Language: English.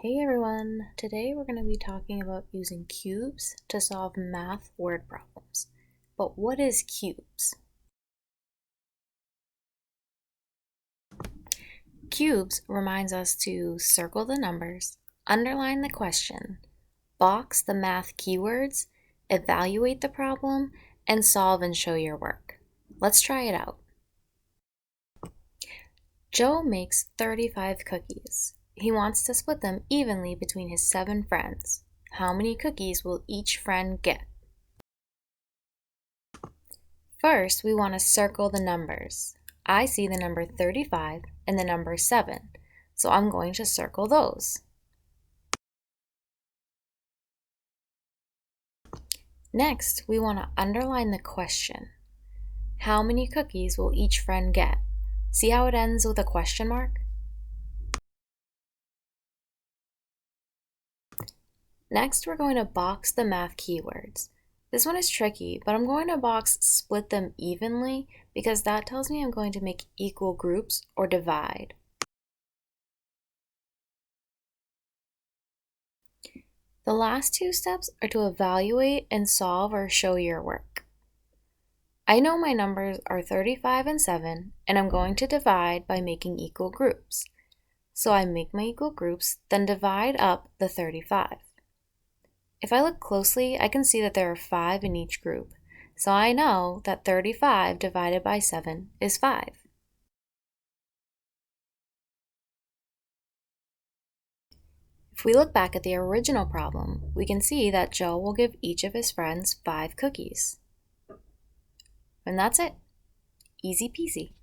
Hey everyone! Today we're going to be talking about using cubes to solve math word problems. But what is cubes? Cubes reminds us to circle the numbers, underline the question, box the math keywords, evaluate the problem, and solve and show your work. Let's try it out. Joe makes 35 cookies. He wants to split them evenly between his 7 friends. How many cookies will each friend get? First, we want to circle the numbers. I see the number 35 and the number 7, so I'm going to circle those. Next, we want to underline the question. How many cookies will each friend get? See how it ends with a question mark? Next, we're going to box the math keywords. This one is tricky, but I'm going to box split them evenly because that tells me I'm going to make equal groups or divide. The last two steps are to evaluate and solve or show your work. I know my numbers are 35 and 7, and I'm going to divide by making equal groups. So I make my equal groups, then divide up the 35. If I look closely, I can see that there are 5 in each group, so I know that 35 divided by 7 is 5. If we look back at the original problem, we can see that Joe will give each of his friends 5 cookies. And that's it. Easy peasy.